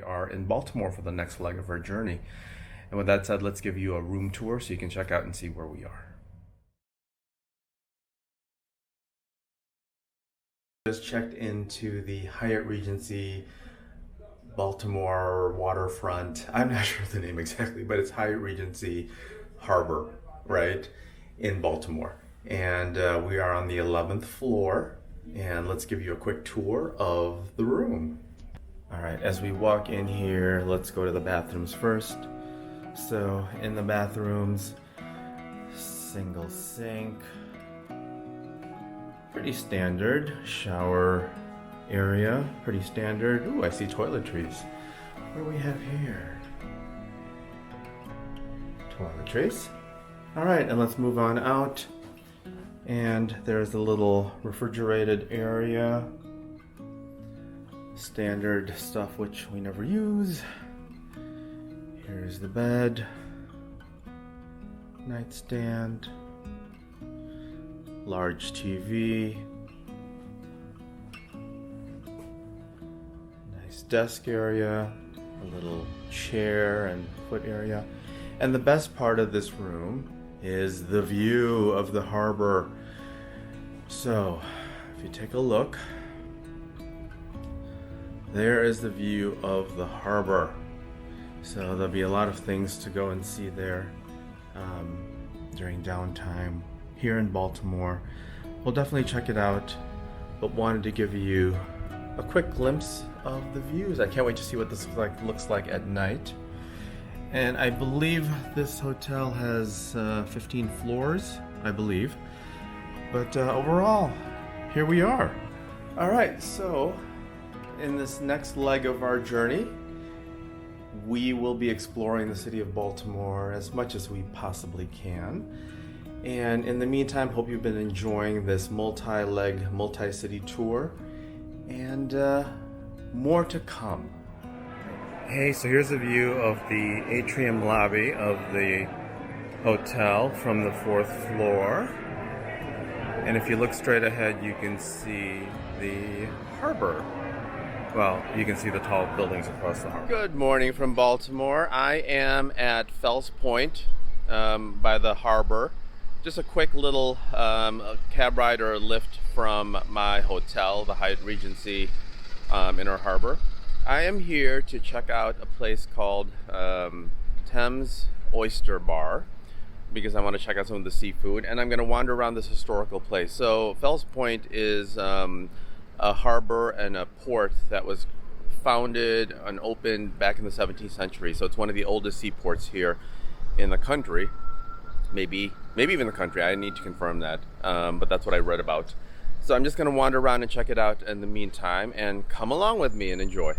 we are in Baltimore for the next leg of our journey. And with that said, let's give you a room tour so you can check out and see where we are. Just checked into the Hyatt Regency Baltimore waterfront. I'm not sure the name exactly, but it's Hyatt Regency Harbor, right, in Baltimore. And we are on the 11th floor, and let's give you a quick tour of the room. All right, as we walk in here, let's go to the bathrooms first. So in the bathrooms, single sink, pretty standard. Shower area, pretty standard. Ooh, I see toiletries. What do we have here? Toiletries. All right, and let's move on out. And there's a little refrigerated area. Standard stuff which we never use. Here's the bed. Nightstand. Large TV. Nice desk area. A little chair and foot area. And the best part of this room is the view of the harbor. So, if you take a look, there is the view of the harbor. So there'll be a lot of things to go and see there during downtime here in Baltimore. We'll definitely check it out, but wanted to give you a quick glimpse of the views. I can't wait to see what this looks like at night. And I believe this hotel has 15 floors, I believe. But overall, here we are. All right, so in this next leg of our journey, we will be exploring the city of Baltimore as much as we possibly can. And in the meantime, hope you've been enjoying this multi-leg, multi-city tour, and more to come. Hey, so here's a view of the atrium lobby of the hotel from the 4th floor. And if you look straight ahead, you can see the harbor. Well, you can see the tall buildings across the harbor. Good morning from Baltimore. I am at Fells Point by the harbor. Just a quick little cab ride or a lift from my hotel, the Hyatt Regency Inner Harbor. I am here to check out a place called Thames Oyster Bar because I want to check out some of the seafood, and I'm going to wander around this historical place. So Fells Point is a harbor and a port that was founded and opened back in the 17th century. So it's one of the oldest seaports here in the country, maybe even the country. I need to confirm that, but that's what I read about. So I'm just going to wander around and check it out in the meantime, and come along with me and enjoy.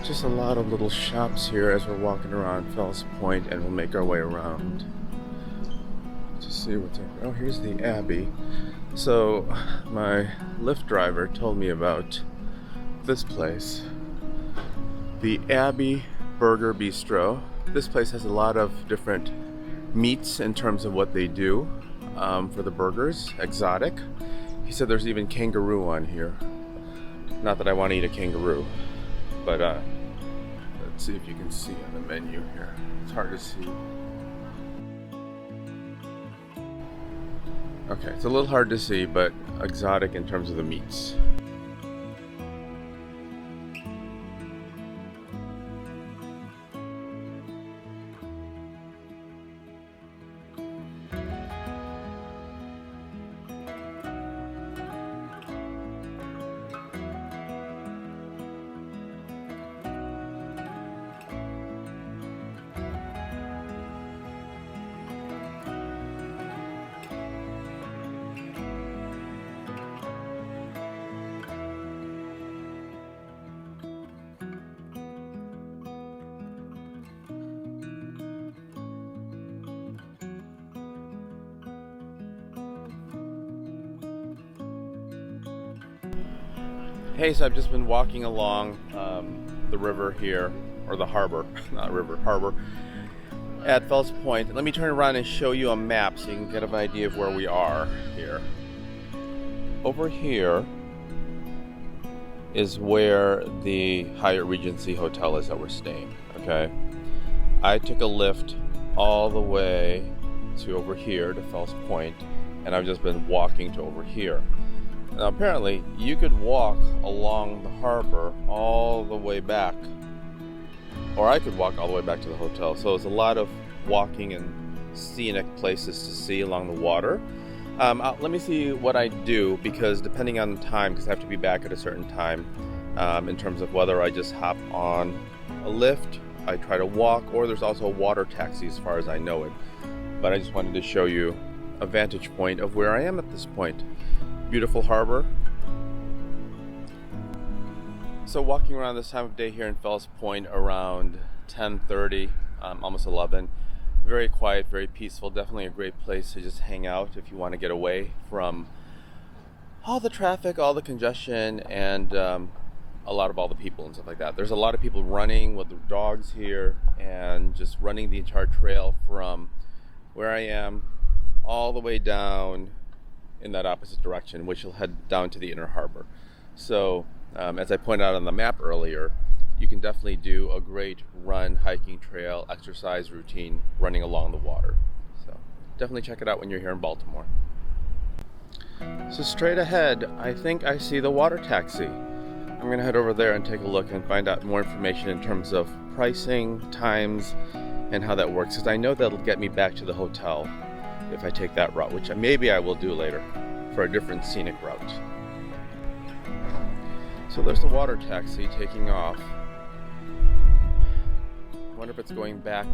Just a lot of little shops here as we're walking around Fells Point, and we'll make our way around to see what's over. Oh, here's the Abbey. So my Lyft driver told me about this place, the Abbey Burger Bistro. This place has a lot of different meats in terms of what they do for the burgers, exotic. He said there's even kangaroo on here. Not that I want to eat a kangaroo, but let's see if you can see on the menu here. It's hard to see. Okay, it's a little hard to see, but exotic in terms of the meats. Hey, so I've just been walking along the river here, or the harbor, not river, harbor, at Fells Point. Let me turn around and show you a map so you can get an idea of where we are here. Over here is where the Hyatt Regency hotel is that we're staying, okay? I took a lift all the way to over here to Fells Point, and I've just been walking to over here. Now apparently you could walk along the harbor all the way back, or I could walk all the way back to the hotel. So it's a lot of walking and scenic places to see along the water. Let me see what I do, because depending on the time, because I have to be back at a certain time, in terms of whether I just hop on a lift, I try to walk, or there's also a water taxi as far as I know it. But I just wanted to show you a vantage point of where I am at this point. Beautiful harbor. So walking around this time of day here in Fells Point around 10:30, almost 11. Very quiet, very peaceful. Definitely a great place to just hang out if you want to get away from all the traffic, all the congestion, and a lot of all the people and stuff like that. There's a lot of people running with their dogs here and just running the entire trail from where I am all the way down in that opposite direction, which will head down to the Inner Harbor. So as I pointed out on the map earlier, you can definitely do a great run, hiking trail, exercise routine running along the water. So definitely check it out when you're here in Baltimore. So straight ahead, I think I see the water taxi. I'm gonna head over there and take a look and find out more information in terms of pricing, times, and how that works, because I know that'll get me back to the hotel if I take that route, which maybe I will do later for a different scenic route. So there's the water taxi taking off. I wonder if it's going back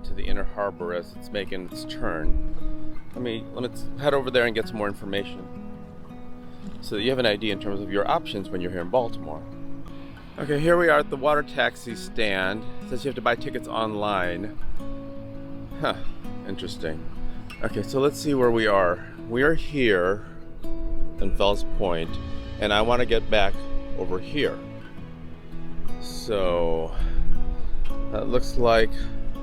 to the Inner Harbor as it's making its turn. Let's head over there and get some more information so that you have an idea in terms of your options when you're here in Baltimore. Okay, here we are at the water taxi stand. It says you have to buy tickets online. Huh, interesting. Okay, so let's see where we are. We are here in Fells Point, and I want to get back over here. So that looks like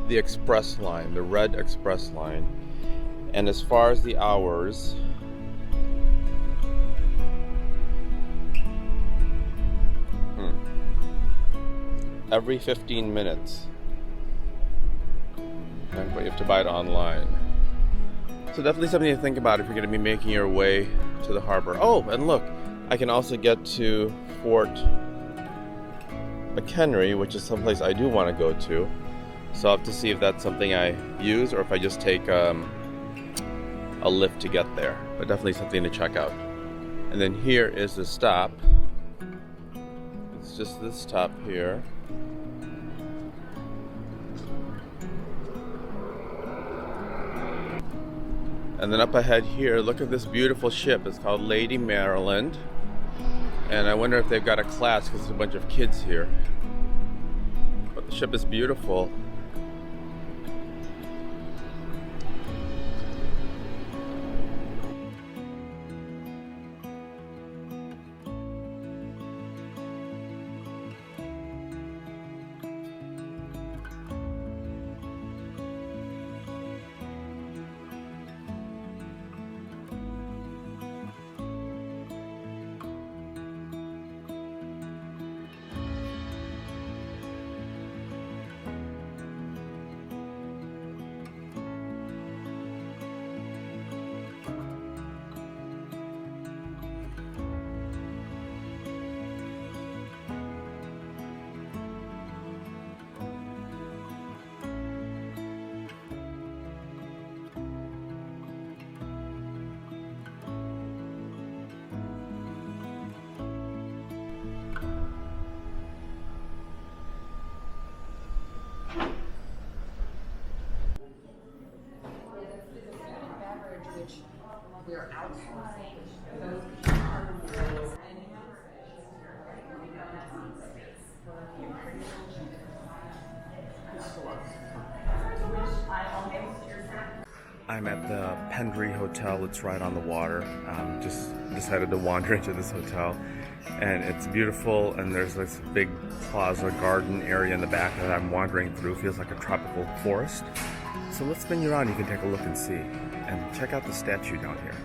the express line, the red express line. And as far as the hours, every 15 minutes. Okay, but you have to buy it online. So definitely something to think about if you're going to be making your way to the harbor. Oh, and look, I can also get to Fort Mchenry, which is someplace I do want to go to. So I'll have to see if that's something I use or if I just take a lift to get there. But definitely something to check out. And then here is the stop. It's just this stop here. And then up ahead here, look at this beautiful ship. It's called Lady Maryland. And I wonder if they've got a class because there's a bunch of kids here. But the ship is beautiful. We're outsourcing. I'm at the Mchenry Hotel. It's right on the water. Just decided to wander into this hotel. and it's beautiful, and there's this big plaza garden area in the back that I'm wandering through. Feels like a tropical forest. So let's spin you around. You can take a look and see, and check out the statue down here.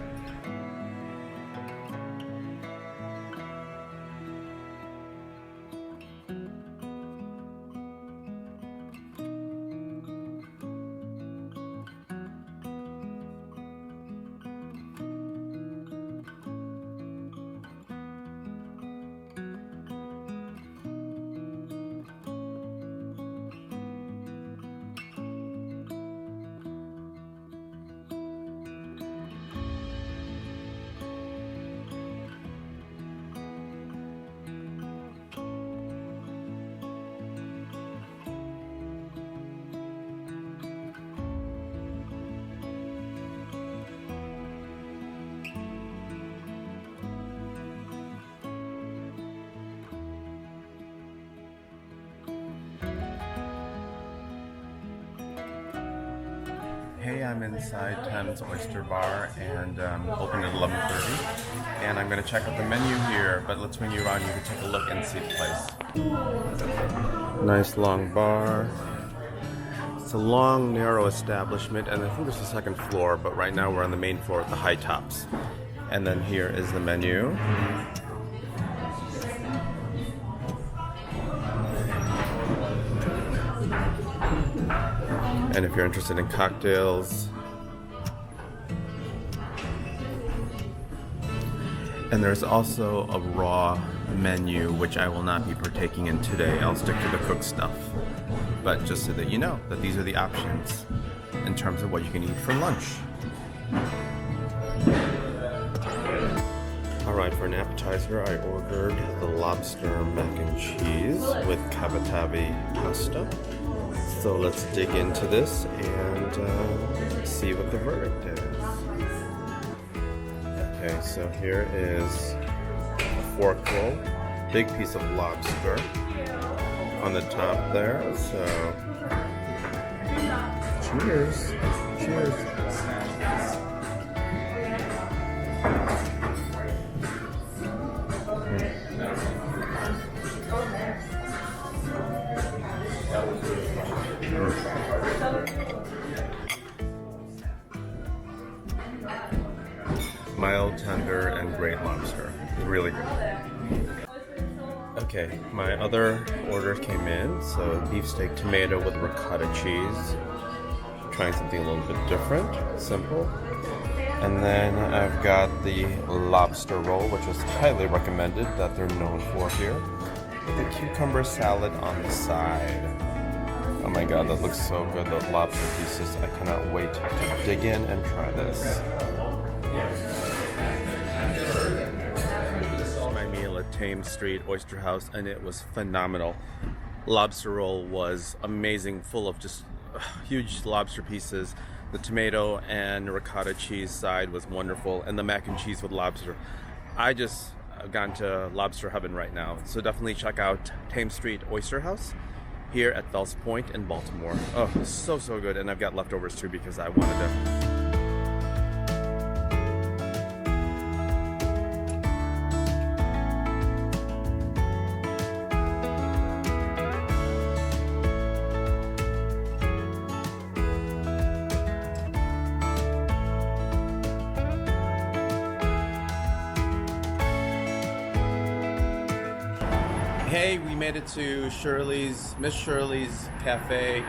Hey, I'm inside Thames Oyster Bar, and open at 11:30, and I'm going to check out the menu here, but let's swing you around. You can take a look and see the place. Nice long bar. It's a long, narrow establishment, and I think there's a second floor, but right now we're on the main floor at the high tops. And then here is the menu. And if you're interested in cocktails, and there's also a raw menu, which I will not be partaking in today. I'll stick to the cooked stuff. But just so that you know that these are the options in terms of what you can eat for lunch. Alright, for an appetizer, I ordered the lobster mac and cheese with cavatappi pasta. So let's dig into this and see what the verdict is. Okay, so here is a fork roll, big piece of lobster on the top there. So, cheers! Cheers! Mild, tender, and great lobster. Really good. Okay, my other order came in. So beefsteak tomato with ricotta cheese. Trying something a little bit different, simple. And then I've got the lobster roll, which is highly recommended, that they're known for here. With a cucumber salad on the side. Oh my god, that looks so good, those lobster pieces. I cannot wait to dig in and try this. My meal at Thames Street Oyster House, and it was phenomenal. Lobster roll was amazing, full of just huge lobster pieces. The tomato and ricotta cheese side was wonderful, and the mac and cheese with lobster. I've gone to lobster heaven right now, so definitely check out Thames Street Oyster House here at Fells Point in Baltimore. Oh, so good, and I've got leftovers too because I wanted to. Hey, we made it to Miss Shirley's Cafe.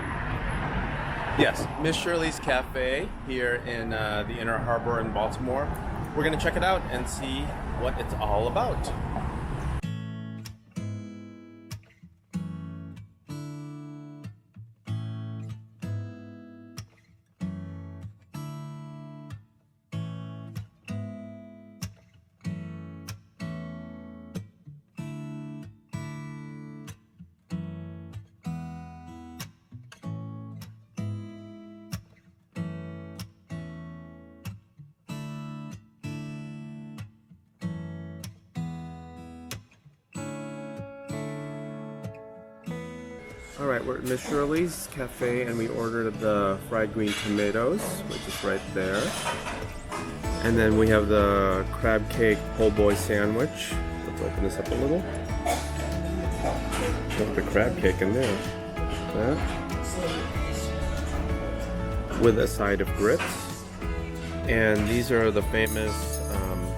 Yes, Miss Shirley's Cafe here in the Inner Harbor in Baltimore. We're gonna check it out and see what it's all about. Alright, we're at Miss Shirley's Cafe and we ordered the fried green tomatoes, which is right there. And then we have the crab cake po' boy sandwich with Open this up a little. Got the crab cake in there. That. With a side of grits. And these are the famous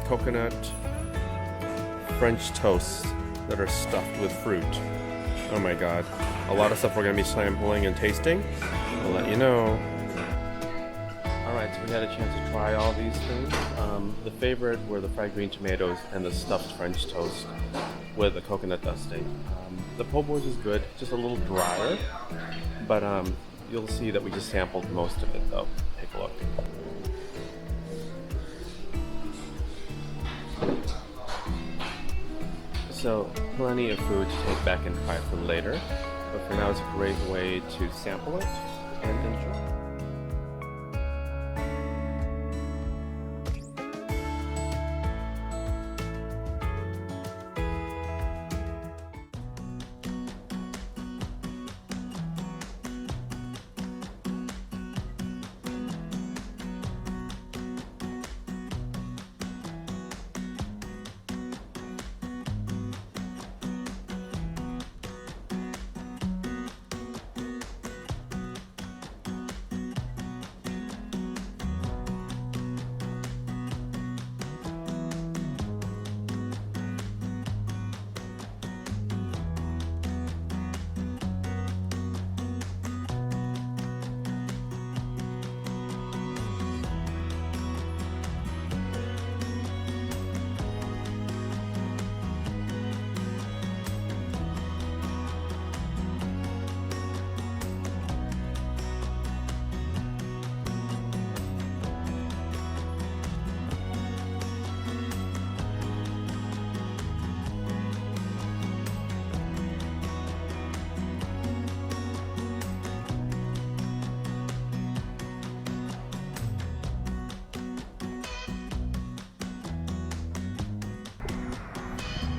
coconut French toasts that are stuffed with fruit. Oh my god. A lot of stuff we're going to be sampling and tasting. I'll let you know. Alright, so we had a chance to try all these things. The favorite were the fried green tomatoes and the stuffed French toast with the coconut dusting. The po' boys is good, just a little drier, but you'll see that we just sampled most of it though. Take a look. So, plenty of food to take back and try for later, but for now it's a great way to sample it and enjoy.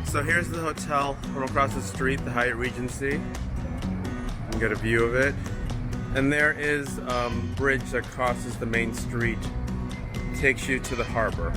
So here's the hotel from across the street, the Hyatt Regency. You can get a view of it. And there is a bridge that crosses the main street, takes you to the harbor.